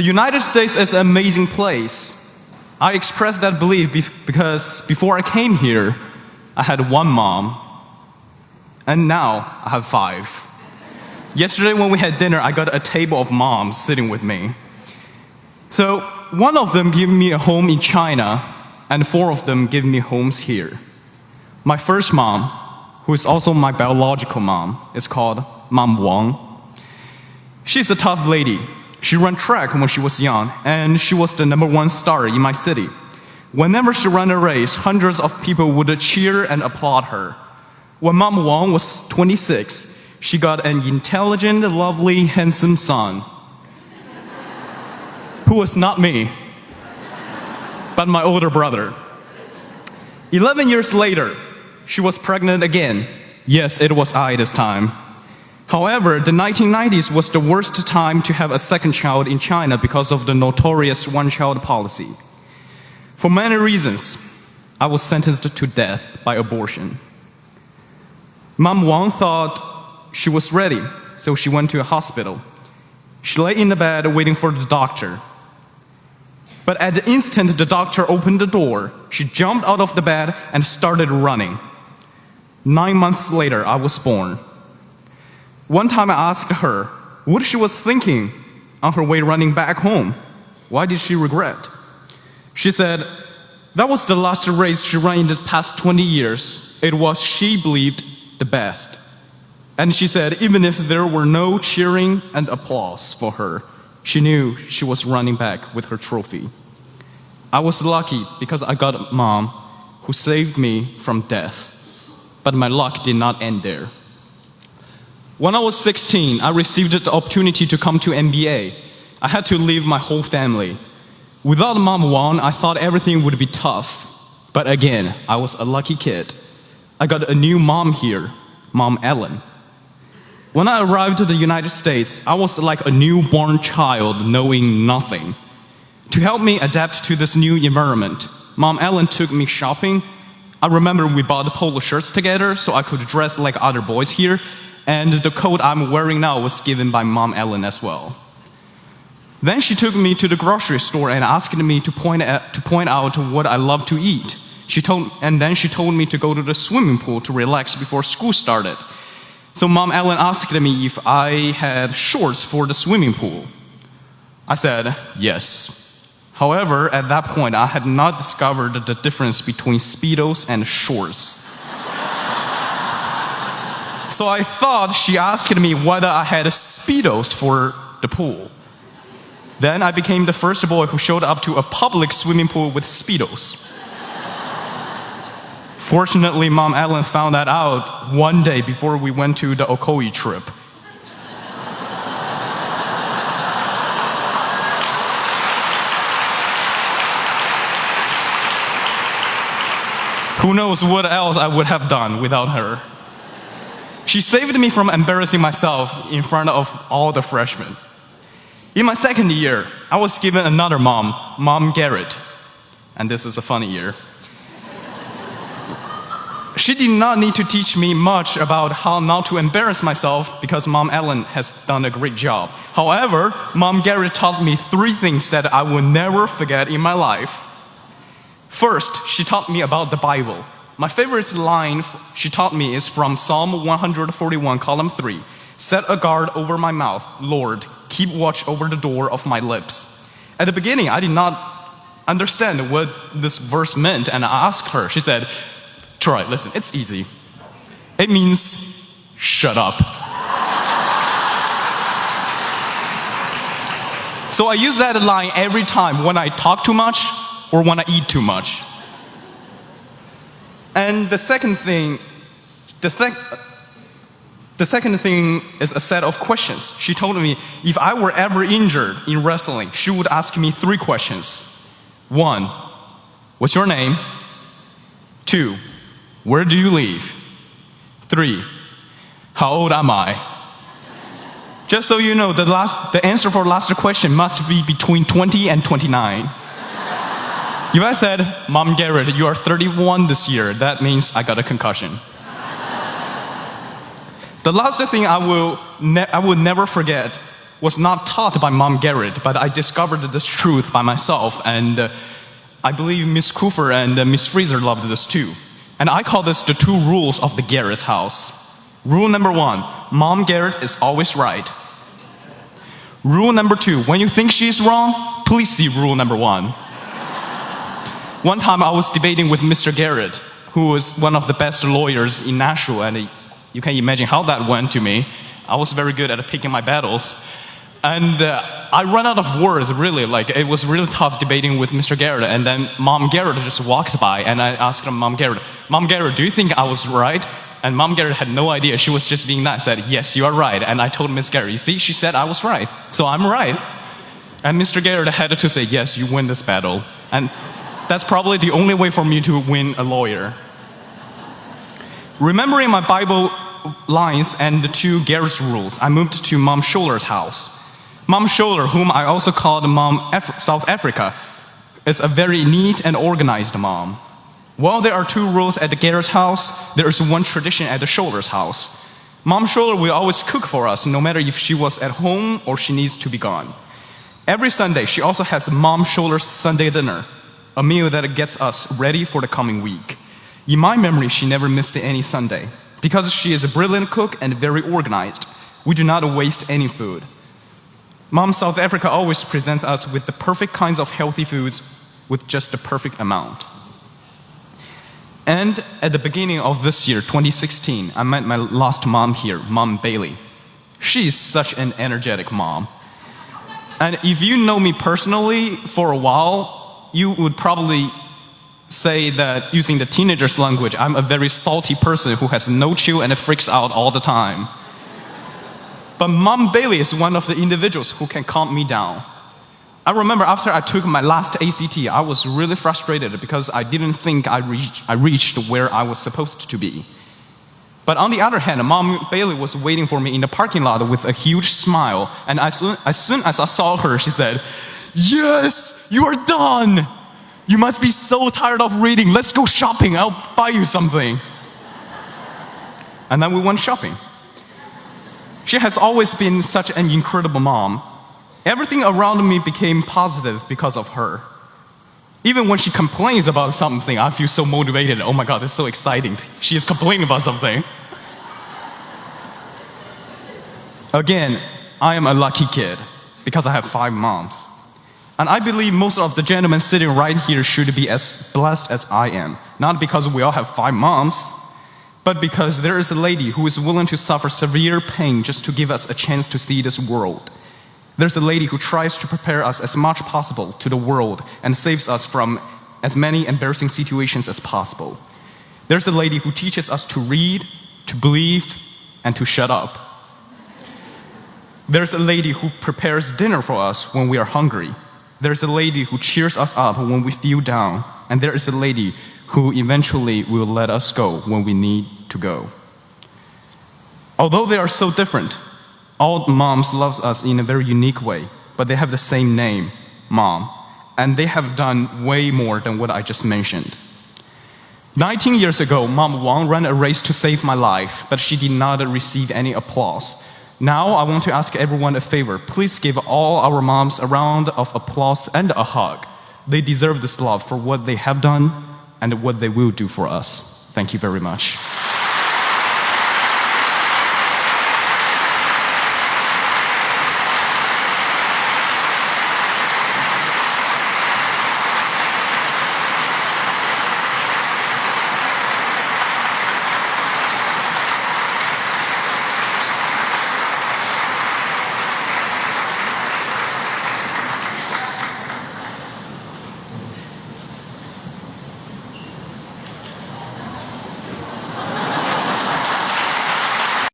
The United States is an amazing place. I expressed that belief because before I came here, I had one mom, and now I have 5. Yesterday when we had dinner, I got a table of moms sitting with me. So one of them gave me a home in China, and 4 of them gave me homes here. My first mom, who is also my biological mom, is called Mom Wang. She's a tough lady. She ran track when she was young, and she was the #1 star in my city. Whenever she ran a race, hundreds of people would cheer and applaud her. When Mom Wang was 26, she got an intelligent, lovely, handsome son, who was not me, but my older brother. 11 years later, she was pregnant again. Yes, it was I this time. However, the 1990s was the worst time to have a second child in China because of the notorious one-child policy. For many reasons, I was sentenced to death by abortion. Mom Wang thought she was ready, so she went to a hospital. She lay in the bed waiting for the doctor. But at the instant the doctor opened the door, she jumped out of the bed and started running. 9 months later, I was born. One time I asked her what she was thinking on her way running back home. Why did she regret? She said, that was the last race she ran in the past 20 years. It was, she believed, the best. And she said, even if there were no cheering and applause for her, she knew she was running back with her trophy. I was lucky because I got a mom who saved me from death. But my luck did not end there. When I was 16, I received the opportunity to come to MBA. I had to leave my whole family. Without Mom Wang, I thought everything would be tough. But again, I was a lucky kid. I got a new mom here, Mom Ellen. When I arrived to the United States, I was like a newborn child knowing nothing. To help me adapt to this new environment, Mom Ellen took me shopping. I remember we bought polo shirts together so I could dress like other boys here. And the coat I'm wearing now was given by Mom Ellen as well. Then she took me to the grocery store and asked me to point out what I love to eat. Then she told me to go to the swimming pool to relax before school started. So Mom Ellen asked me if I had shorts for the swimming pool. I said yes. However, at that point, I had not discovered the difference between Speedos and shorts. So I thought she asked me whether I had Speedos for the pool. Then I became the first boy who showed up to a public swimming pool with Speedos. Fortunately, Mom Ellen found that out one day before we went to the Okoye trip. Who knows what else I would have done without her. She saved me from embarrassing myself in front of all the freshmen. In my second year, I was given another mom, Mom Garrett. And this is a funny year. She did not need to teach me much about how not to embarrass myself because Mom Ellen has done a great job. However, Mom Garrett taught me 3 things that I will never forget in my life. First, she taught me about the Bible. My favorite line she taught me is from Psalm 141, column 3. Set a guard over my mouth, Lord, keep watch over the door of my lips. At the beginning, I did not understand what this verse meant, and I asked her. She said, Troy, listen, it's easy. It means, shut up. So I use that line every time when I talk too much or when I eat too much. And the second thing is a set of questions. She told me if I were ever injured in wrestling, she would ask me 3 questions. 1, what's your name? 2, where do you live? 3, how old am I? Just so you know, the answer for the last question must be between 20 and 29. If I said, Mom Garrett, you are 31 this year, that means I got a concussion. The last thing I will never forget was not taught by Mom Garrett, but I discovered this truth by myself, and I believe Miss Cooper and Miss Fraser loved this too. And I call this the 2 rules of the Garrett's house. Rule number 1, Mom Garrett is always right. Rule number 2, when you think she's wrong, please see rule number 1. One time I was debating with Mr. Garrett, who was one of the best lawyers in Nashville, and you can imagine how that went to me. I was very good at picking my battles. And I ran out of words, really. Like, it was really tough debating with Mr. Garrett. And then Mom Garrett just walked by, and I asked Mom Garrett, do you think I was right? And Mom Garrett had no idea. She was just being nice, said, yes, you are right. And I told Miss Garrett, you see, she said I was right. So I'm right. And Mr. Garrett had to say, yes, you win this battle. And that's probably the only way for me to win a lawyer. Remembering my Bible lines and the 2 Garrett's rules, I moved to Mom Scholar's house. Mom Scholar, whom I also called South Africa, is a very neat and organized mom. While there are 2 rules at the Garrett's house, there is one tradition at the Scholar's house. Mom Scholar will always cook for us, no matter if she was at home or she needs to be gone. Every Sunday, she also has Mom Scholar's Sunday dinner, a meal that gets us ready for the coming week. In my memory, she never missed any Sunday. Because she is a brilliant cook and very organized, we do not waste any food. Mom South Africa always presents us with the perfect kinds of healthy foods with just the perfect amount. And at the beginning of this year, 2016, I met my last mom here, Mom Bailey. She is such an energetic mom. And if you know me personally for a while, you would probably say that, using the teenager's language, I'm a very salty person who has no chill and freaks out all the time. But Mom Bailey is one of the individuals who can calm me down. I remember after I took my last ACT, I was really frustrated because I didn't think I reached where I was supposed to be. But on the other hand, Mom Bailey was waiting for me in the parking lot with a huge smile, and as soon as I saw her, she said, yes, you are done! You must be so tired of reading. Let's go shopping. I'll buy you something. And then we went shopping. She has always been such an incredible mom. Everything around me became positive because of her. Even when she complains about something, I feel so motivated. Oh my God, it's so exciting. She is complaining about something. Again, I am a lucky kid because I have 5 moms. And I believe most of the gentlemen sitting right here should be as blessed as I am. Not because we all have 5 moms, but because there is a lady who is willing to suffer severe pain just to give us a chance to see this world. There's a lady who tries to prepare us as much possible to the world and saves us from as many embarrassing situations as possible. There's a lady who teaches us to read, to believe, and to shut up. There's a lady who prepares dinner for us when we are hungry. There's a lady who cheers us up when we feel down. And there is a lady who eventually will let us go when we need to go. Although they are so different, all moms love us in a very unique way, but they have the same name, Mom. And they have done way more than what I just mentioned. 19 years ago, Mom Wang ran a race to save my life, but she did not receive any applause. Now, I want to ask everyone a favor. Please give all our moms a round of applause and a hug. They deserve this love for what they have done and what they will do for us. Thank you very much.